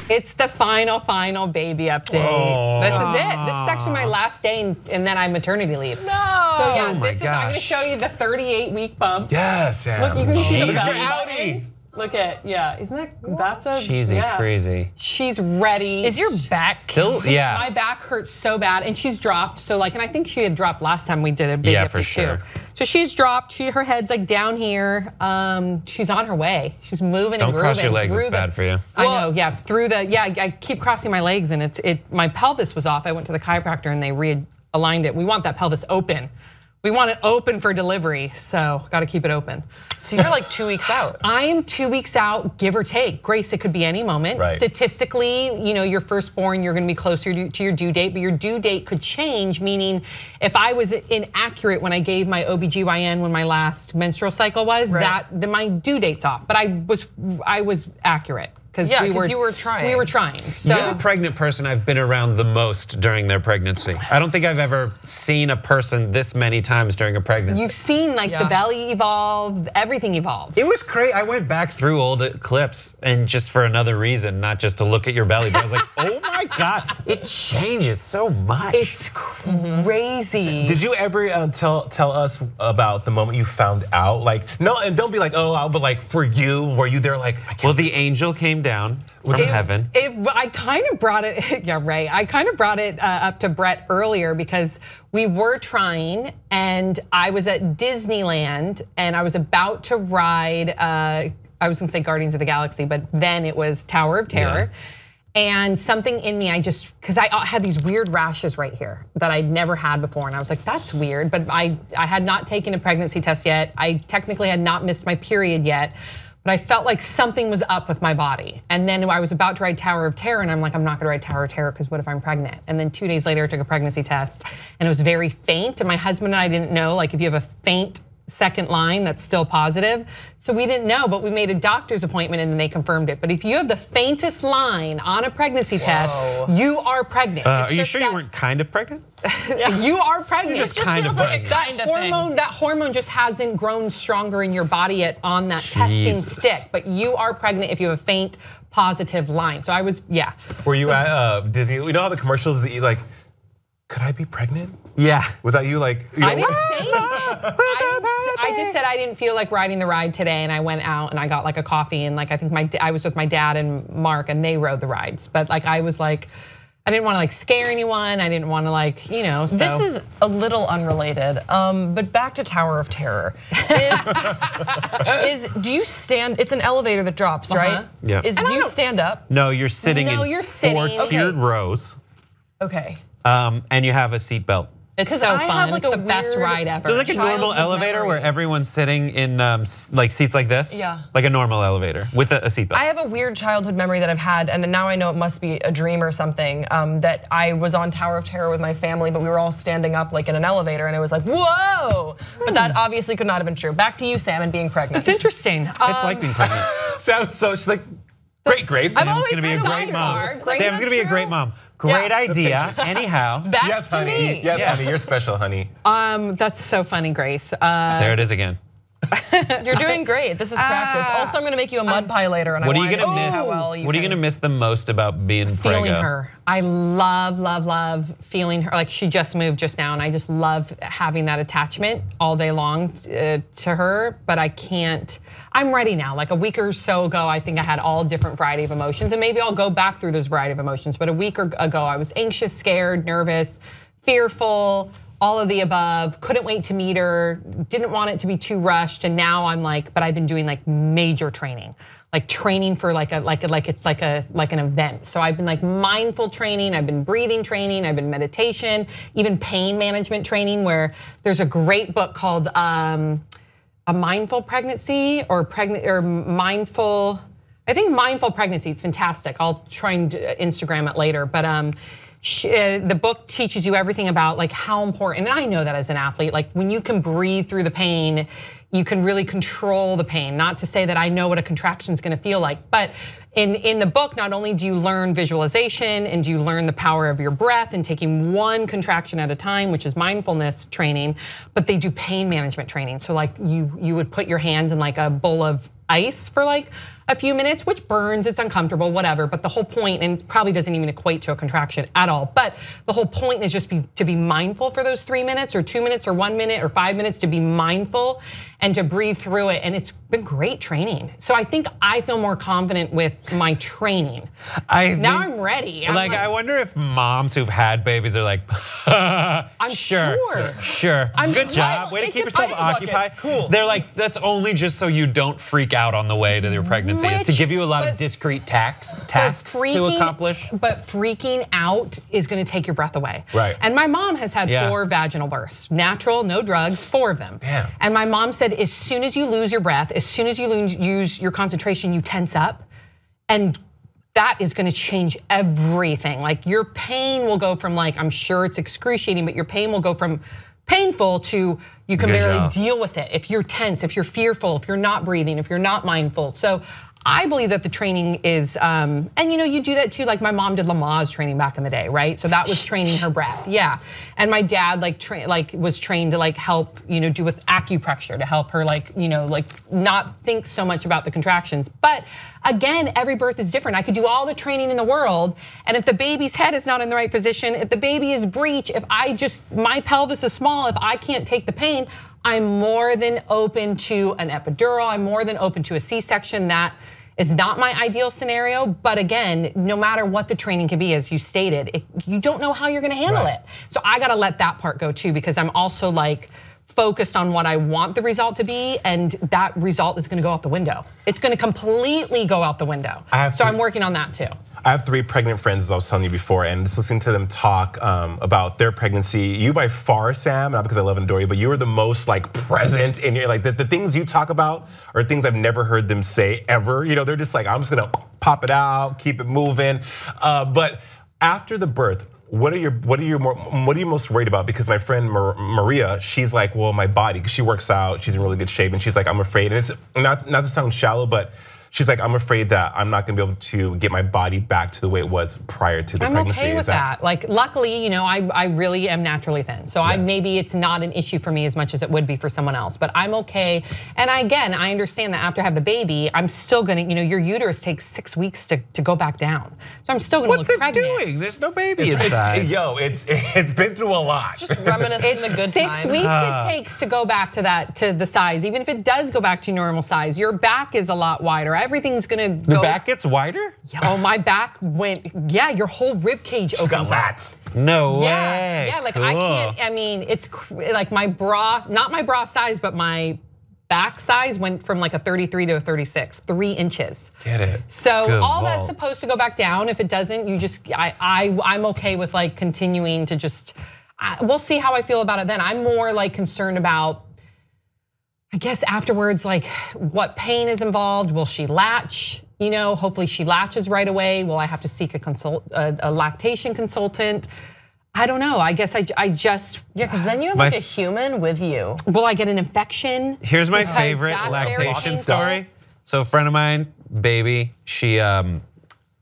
It's the final baby update. Oh. This is it. This is actually my last day, and then I'm maternity leave. No. So yeah, I'm going to show you the 38-week bump. Yes, Sam. Look, you can see the belly. Look at, isn't that's a cheesy, crazy. She's ready. Is your back still? Yeah. My back hurts so bad, and she's dropped. So and I think she had dropped last time we did a big for sure. too. So she's dropped. Her head's like down here. She's on her way. She's moving and grooving. Don't cross your legs. It's bad for you. I know. Yeah. I keep crossing my legs, and my pelvis was off. I went to the chiropractor, and they realigned it. We want that pelvis open. We want it open for delivery, so got to keep it open. So you're like 2 weeks out. I am 2 weeks out, give or take. Grace, it could be any moment. Right. Statistically, your firstborn, you're gonna be closer to your due date, but your due date could change, meaning if I was inaccurate when I gave my OBGYN when my last menstrual cycle was, then my due date's off. But I was accurate. Because you were trying. We were trying. So you're the pregnant person I've been around the most during their pregnancy. I don't think I've ever seen a person this many times during a pregnancy. You've seen the belly evolve, everything evolve. It was crazy. I went back through old clips and just for another reason, not just to look at your belly, but I was like, oh my God, it changes so much. It's crazy. Did you ever tell us about the moment you found out? No, and don't be like, oh, but for you, were you there like, well, the angel came down from heaven. I kind of brought it, I kind of brought it up to Brett earlier because we were trying, and I was at Disneyland, and I was about to ride, I was gonna say Guardians of the Galaxy, but then it was Tower of Terror. Yeah. And something in me, because I had these weird rashes right here that I'd never had before. And I was like, that's weird, but I had not taken a pregnancy test yet. I technically had not missed my period yet. But I felt like something was up with my body. And then I was about to ride Tower of Terror, and I'm like, I'm not gonna ride Tower of Terror because what if I'm pregnant? And then 2 days later, I took a pregnancy test, and it was very faint. And my husband and I didn't know, if you have a faint second line, that's still positive. So we didn't know, but we made a doctor's appointment and then they confirmed it. But if you have the faintest line on a pregnancy test, you are pregnant. Are you sure you weren't kind of pregnant? You are pregnant. It just feels like a kind of thing. That hormone just hasn't grown stronger in your body yet on that testing stick. But you are pregnant if you have a faint positive line. So I was, Were you at Disney? You know how the commercials that you could I be pregnant? Yeah. Was that you I didn't say anything. I just said I didn't feel like riding the ride today, and I went out and I got a coffee, and I think I was with my dad and Mark, and they rode the rides. But I was I didn't want to scare anyone. I didn't want to So. This is a little unrelated, but back to Tower of Terror. Do you stand? It's an elevator that drops, right? Yeah. Do you stand up? No, you're sitting in four tiered rows. Okay. And you have a seat belt. It's so fun. It's the best ride ever. There's a normal elevator where everyone's sitting in seats like this. Yeah. Like a normal elevator with a seat belt. I have a weird childhood memory that I've had, and now I know it must be a dream or something, that I was on Tower of Terror with my family, but we were all standing up in an elevator, and it was like, whoa! But that obviously could not have been true. Back to you, Sam, and being pregnant. It's interesting. It's like being pregnant. Sam, so she's like, great, Grace. Sam's gonna be a great mom. Sam's gonna be a great mom. Great idea. Anyhow. Back to honey. me. Yes, honey, you're special, honey. That's so funny, Grace. There it is again. You're doing great. This is practice. Also, I'm gonna make you a mud pie later, and what are you gonna miss? What are you gonna miss the most about being feeling preggo? her? I love feeling her. She just moved just now, and I just love having that attachment all day long to her. But I can't. I'm ready now. A week or so ago, I think I had all different variety of emotions, and maybe I'll go back through those variety of emotions. But a week ago, I was anxious, scared, nervous, fearful, all of the above. Couldn't wait to meet her. Didn't want it to be too rushed. And now I'm but I've been doing major training, training for it's like an event. So I've been mindful training. I've been breathing training. I've been meditation, even pain management training. Where there's a great book called A Mindful Pregnancy or Mindful. I think Mindful Pregnancy. It's fantastic. I'll try and Instagram it later, but the book teaches you everything about how important, and I know that as an athlete, when you can breathe through the pain, you can really control the pain. Not to say that I know what a contraction is gonna feel like, but in the book, not only do you learn visualization and do you learn the power of your breath and taking one contraction at a time, which is mindfulness training, but they do pain management training. So you would put your hands in a bowl of ice for a few minutes, which burns, it's uncomfortable, whatever. But the whole point, and it probably doesn't even equate to a contraction at all, but the whole point is just to be mindful for those 3 minutes or 2 minutes or 1 minute or 5 minutes, to be mindful and to breathe through it. And it's been great training. So I think I feel more confident with my training. Now I'm ready. I wonder if moms who've had babies are like, I'm sure. Good job. Way to keep yourself occupied. Cool. They're like, that's only just so you don't freak out on the way to your pregnancy. It's to give you a lot of discrete tasks to accomplish. But freaking out is gonna take your breath away. Right. And my mom has had 4 vaginal births, natural, no drugs, 4 of them. Damn. And my mom said, as soon as you lose your breath, as soon as you lose your concentration, you tense up. And that is gonna change everything. Like your pain will go from like, I'm sure it's excruciating, but your pain will go from painful to you can barely deal with it. If you're tense, if you're fearful, if you're not breathing, if you're not mindful. So I believe that the training is, and you do that too. Like my mom did Lamaze training back in the day, right? So that was training her breath, yeah. And my dad was trained to help, do with acupressure to help her not think so much about the contractions. But again, every birth is different. I could do all the training in the world, and if the baby's head is not in the right position, if the baby is breech, if my pelvis is small, if I can't take the pain, I'm more than open to an epidural. I'm more than open to a C-section. That is not my ideal scenario, but again, no matter what the training can be, as you stated, you don't know how you're gonna handle it. So I gotta let that part go too, because I'm also focused on what I want the result to be, and that result is gonna go out the window. It's gonna completely go out the window. So I'm working on that too. I have 3 pregnant friends, as I was telling you before, and just listening to them talk about their pregnancy. You by far, Sam, not because I love and adore you, but you are the most present in your, the things you talk about are things I've never heard them say ever. They're just I'm just gonna pop it out, keep it moving. But after the birth, what are you most worried about? Because my friend Maria, she's like, well, my body, because she works out, she's in really good shape, and she's like, I'm afraid, and it's not to sound shallow, but she's like, I'm afraid that I'm not gonna be able to get my body back to the way it was prior to the pregnancy. I'm okay with that. Luckily, I really am naturally thin. So maybe it's not an issue for me as much as it would be for someone else, but I'm okay. And I understand that after I have the baby, I'm still gonna, your uterus takes 6 weeks to go back down. So I'm still gonna look pregnant. What's it doing? There's no baby inside. It's been through a lot. Just reminiscing the good 6 weeks it takes to go back to the size. Even if it does go back to normal size, your back is a lot wider. Everything's gonna go. The back gets wider? Oh, my back went, your whole rib cage opens up. No way. Yeah, I can't, it's my bra, not my bra size, but my back size went from a 33 to a 36, 3 inches. Get it. So all that's supposed to go back down. If it doesn't, I'm okay with continuing to just, we'll see how I feel about it then. I'm more concerned about, I guess afterwards, what pain is involved? Will she latch? Hopefully she latches right away. Will I have to seek a lactation consultant? I don't know. I guess I just because then you have a human with you. Will I get an infection? Here's my favorite lactation story. So a friend of mine, baby, she had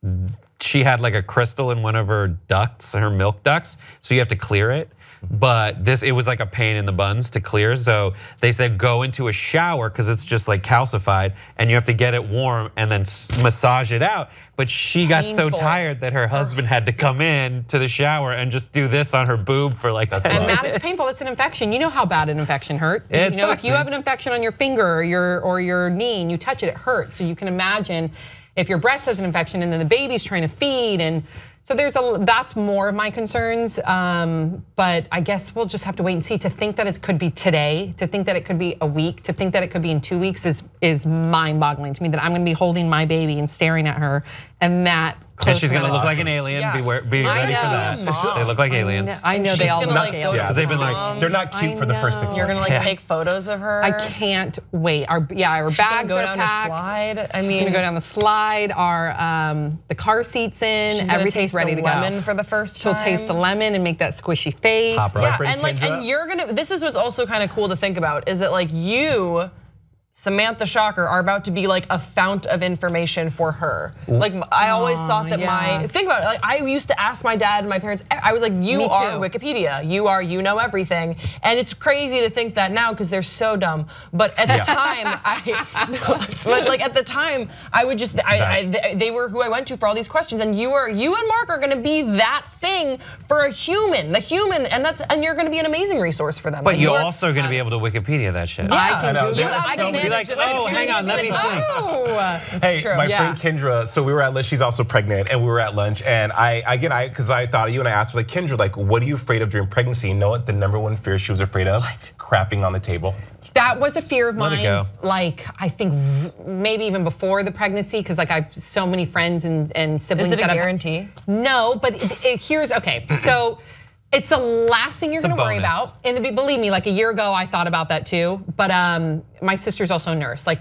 a crystal in one of her ducts, her milk ducts. So you have to clear it. But it was a pain in the buns to clear. So they said go into a shower because it's just calcified and you have to get it warm and then massage it out. But she got so tired that her husband had to come in to the shower and just do this on her boob for 10 minutes. And that is painful, it's an infection. You know how bad an infection hurts. If you have an infection on your finger or your knee and you touch it, it hurts. So you can imagine if your breast has an infection and then the baby's trying to feed, and so that's more of my concerns, but I guess we'll just have to wait and see. To think that it could be today, to think that it could be a week, to think that it could be in 2 weeks is mind-boggling to me. That I'm gonna be holding my baby and staring at her, and that. And she's gonna look like an alien. Yeah. Be ready for that. They look like aliens. I know they all look like aliens. Because they've been they're not cute for the first 6 months. You're gonna take photos of her. I can't wait. Our bags are packed. She's gonna go down the slide. The car seat's in. Everything's ready to go. Lemon for the first time. She'll taste a lemon and make that squishy face. Yeah, and you're gonna. This is what's also kind of cool to think about. Is that you Samantha Shocker are about to be like a fount of information for her. Like I always thought that think about it, like I used to ask my dad and my parents, I was like, you are Wikipedia, you know everything. And it's crazy to think that now because they're so dumb. But at the time, at the time, I would just, they were who I went to for all these questions. And you and Mark are gonna be that thing for a human, and you're gonna be an amazing resource for them. But you're also gonna be able to Wikipedia that shit. Yeah, I can be like, oh, hang on, let me think. Hey, my friend Kendra, so we were at lunch, she's also pregnant, and we were at lunch, and because I thought of you, and I asked her, like, Kendra, like, what are you afraid of during pregnancy? You know what the #1 fear she was afraid of? What? Crapping on the table. That was a fear of mine, like, I think maybe even before the pregnancy, because like I have so many friends and siblings. Is it a guarantee? No, but here's, okay, so it's the last thing you're gonna worry about. And believe me, like a year ago, I thought about that too. But my sister's also a nurse. Like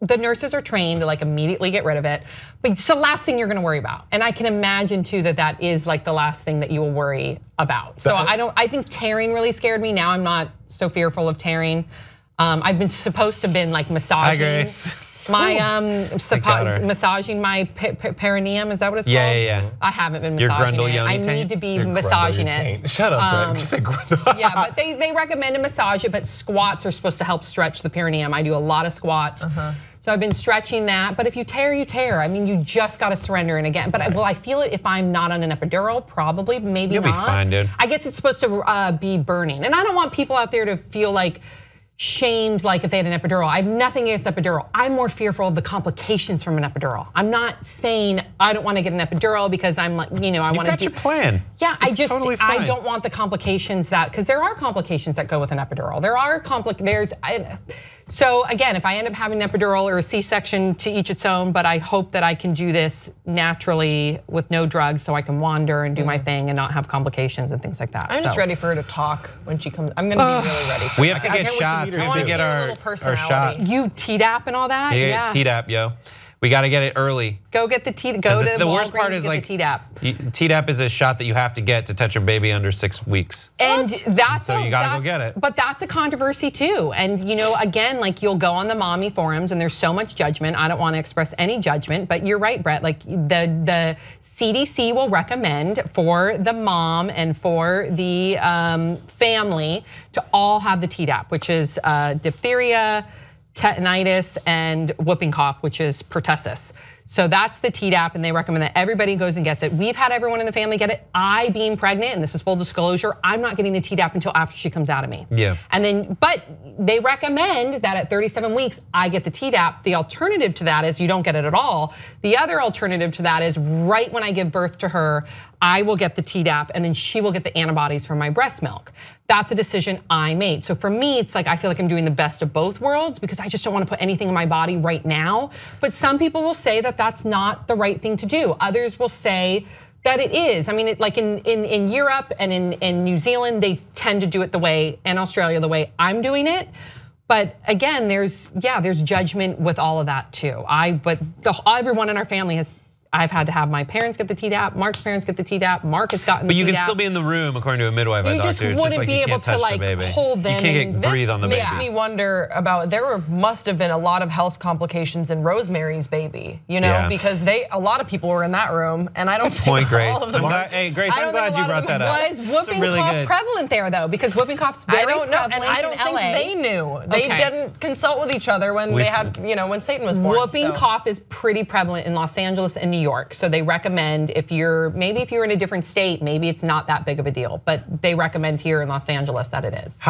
the nurses are trained to like immediately get rid of it. But it's the last thing you're gonna worry about. And I can imagine too that is like the last thing that you will worry about. So I think tearing really scared me. Now I'm not so fearful of tearing. I've been supposed to have been like massaging. Massaging my perineum, is that what it's called? Yeah. I haven't been massaging it. I need to be massaging it. Shut up, Brett. You said grundle. Yeah, but they recommend to massage it, but squats are supposed to help stretch the perineum. I do a lot of squats. So I've been stretching that, but if you tear, you tear. I mean, you just gotta surrender. And again, but will I feel it if I'm not on an epidural? Probably, maybe not. You'll be fine, dude. I guess it's supposed to be burning. And I don't want people out there to feel like shamed like if they had an epidural. I have nothing against epidural. I'm more fearful of the complications from an epidural. I'm not saying I don't want to get an epidural because I'm like, I want to do. Your plan. Yeah, I don't want the complications because there are complications that go with an epidural. So again, if I end up having an epidural or a C-section, to each its own, but I hope that I can do this naturally with no drugs so I can wander and do my thing and not have complications and things like that. I'm just ready for her to talk when she comes. I'm gonna be really ready for We have to get shots. We have to get our shots. You Tdap and all that? Yeah. Tdap, yo. We got to get it early. Go get the Tdap. Go to the worst part is like Tdap. Tdap is a shot that you have to get to touch a baby under 6 weeks. And so you gotta go get it. But that's a controversy too. And again, like you'll go on the mommy forums and there's so much judgment. I don't want to express any judgment, but you're right, Brett. Like the CDC will recommend for the mom and for the family to all have the Tdap, which is diphtheria, tetanitis, and whooping cough, which is pertussis. So that's the Tdap, and they recommend that everybody goes and gets it. We've had everyone in the family get it. I, being pregnant, and this is full disclosure, I'm not getting the Tdap until after she comes out of me. Yeah. But they recommend that at 37 weeks, I get the Tdap. The alternative to that is you don't get it at all. The other alternative to that is right when I give birth to her, I will get the Tdap, and then she will get the antibodies from my breast milk. That's a decision I made. So for me, it's like I feel like I'm doing the best of both worlds because I just don't want to put anything in my body right now. But some people will say that that's not the right thing to do. Others will say that it is. I mean, like in Europe and in New Zealand, they tend to do it in Australia, the way I'm doing it. But again, there's judgment with all of that too. Everyone in our family I've had to have my parents get the Tdap, Mark's parents get the Tdap, Mark has gotten the Tdap. But you can still be in the room, according to a midwife. You just wouldn't be able to like hold them. You can't breathe on the baby. This makes me wonder about, must have been a lot of health complications in Rosemary's Baby, because a lot of people were in that room, and I don't think point, Grace. all of them. Hey, Grace, I'm glad you brought that up. Was whooping cough prevalent there though? Because whooping cough's very prevalent in LA. I don't think they knew. They didn't consult with each other when they had, when Satan was born. Whooping cough is pretty prevalent in Los Angeles and New York, so they recommend if you're in a different state, maybe it's not that big of a deal, but they recommend here in Los Angeles that it is.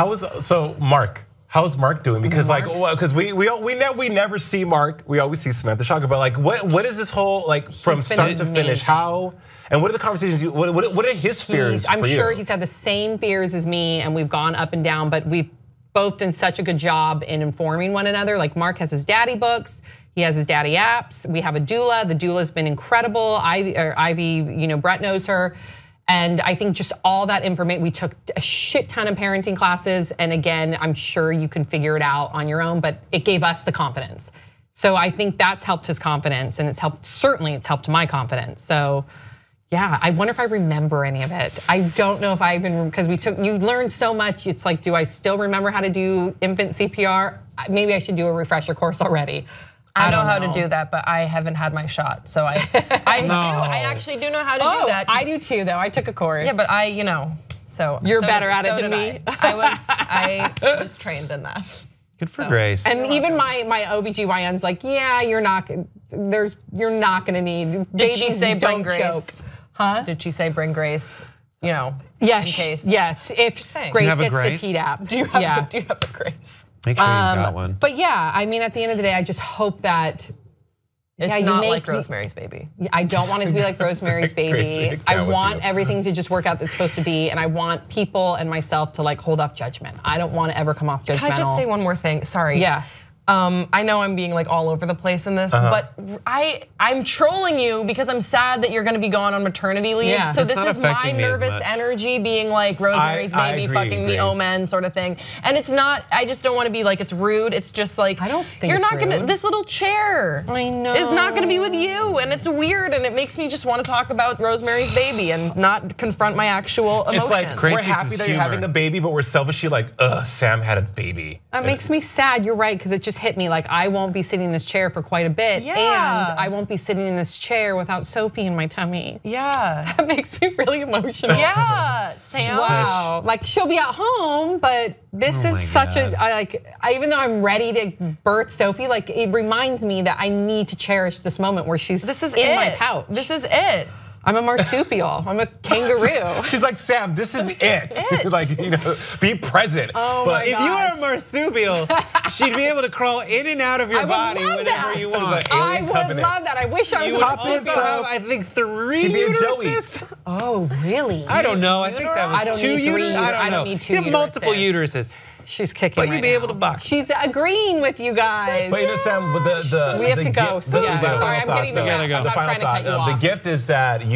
Mark? How's Mark doing? Because we never see Mark. We always see Samantha Shocker. But like, what is this whole from start to finish? How? And what are the conversations? What are his fears? I'm sure he's had the same fears as me, and we've gone up and down. But we've both done such a good job in informing one another. Like Mark has his daddy books. He has his daddy apps. We have a doula. The doula's been incredible. Ivy, Brett knows her. And I think just all that information, we took a shit ton of parenting classes. And again, I'm sure you can figure it out on your own, but it gave us the confidence. So I think that's helped his confidence, and certainly it's helped my confidence. So yeah, I wonder if I remember any of it. I don't know if I even, because you learn so much. It's like, do I still remember how to do infant CPR? maybe I should do a refresher course already. I know how to do that, but I haven't had my shot. So I actually do know how to do that. I do too, though. I took a course. Yeah, but so you're better at it than me. I was trained in that. Good for Grace. And even my OBGYN's like, yeah, you're not gonna need. Did she say bring don't Grace? Choke. Huh? Did she say bring Grace? Yes. In case. Yes. If Grace gets the Tdap. Do you have a Grace? Make sure you got one. But yeah, I mean, at the end of the day, I just hope that it's not like Rosemary's Baby. I don't want it to be like Rosemary's Baby. I want everything to just work out that's supposed to be, and I want people and myself to like hold off judgment. I don't want to ever come off judgmental. Can I just say one more thing? Sorry. Yeah. I know I'm being like all over the place in this, but I'm trolling you because I'm sad that you're going to be gone on maternity leave. Yeah. So this is my nervous energy being like Rosemary's Baby, fucking the omen sort of thing. And it's not, I just don't want to be like it's rude. It's just like, I don't think you're it's not going to, rude. this little chair I know. is not going to be with you. And it's weird and it makes me just want to talk about Rosemary's Baby and not confront my actual emotion. It's like, we're happy that you're having a baby, but we're selfishly like, Sam had a baby. That makes me sad, you're right, because it just hit me like I won't be sitting in this chair for quite a bit, and I won't be sitting in this chair without Sophie in my tummy. Yeah. That makes me really emotional. Yeah, Sam. Wow, like she'll be at home, but this is such even though I'm ready to birth Sophie, like it reminds me that I need to cherish this moment where she's in my pouch. This is it. I'm a marsupial. I'm a kangaroo. She's like, Sam, this is it. Like, be present. Oh but if you were a marsupial, she'd be able to crawl in and out of your body whenever you want. I would love that. I wish I was a marsupial. Have, I think, 3 uteruses. Oh, really? I don't know. I think that was 2 uteruses. I don't know. You have multiple uteruses. She's kicking but you'd be able to box. She's agreeing with you guys. But Sam, we have to go. Sorry, I'm getting the I'm not trying to cut you off. The gift is that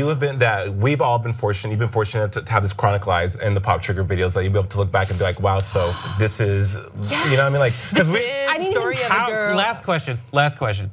we've all been fortunate. You've been fortunate to have this chronicalized in the Pop Trigger videos. That you'll be able to look back and be like, wow, so this is, you know what I mean? Like, this is the story of a girl. Last question.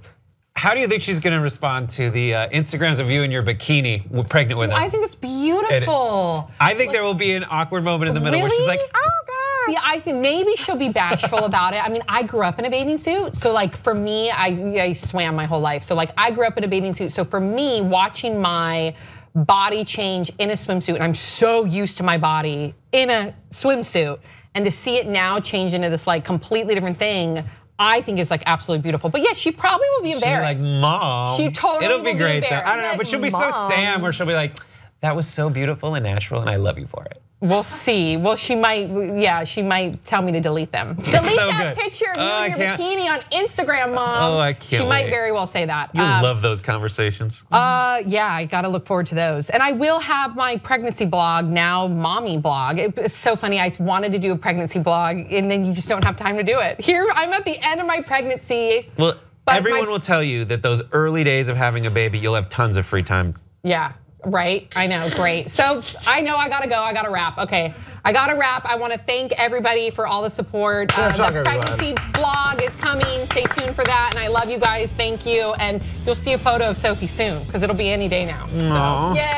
How do you think she's gonna respond to the Instagrams of you in your bikini pregnant with her? I think it's beautiful. I think there will be an awkward moment in the middle where she's like, oh God. See, I think maybe she'll be bashful about it. I mean, I grew up in a bathing suit. So like for me, I swam my whole life. So like I grew up in a bathing suit. So for me, watching my body change in a swimsuit, and I'm so used to my body in a swimsuit, and to see it now change into this like completely different thing, I think is like absolutely beautiful. But yeah, she probably will be embarrassed. She'll be like, Mom. She totally It'll be will great be though. I don't know, but she'll be so Sam, where she'll be like, that was so beautiful and natural, and I love you for it. We'll see. Well, she might tell me to delete them. Delete that picture of you in your bikini on Instagram, Mom. Oh, I can't She might very well say that. You'll love those conversations. Yeah, I gotta look forward to those. And I will have my pregnancy blog, now mommy blog. It's so funny, I wanted to do a pregnancy blog and then you just don't have time to do it. Here, I'm at the end of my pregnancy. Well, everyone will tell you that those early days of having a baby, you'll have tons of free time. Yeah. Right, I know, great. So I know I gotta go, I gotta wrap. Okay, I gotta wrap. I wanna thank everybody for all the support. The pregnancy blog is coming, stay tuned for that. And I love you guys, thank you. And you'll see a photo of Sophie soon, because it'll be any day now. So, yay.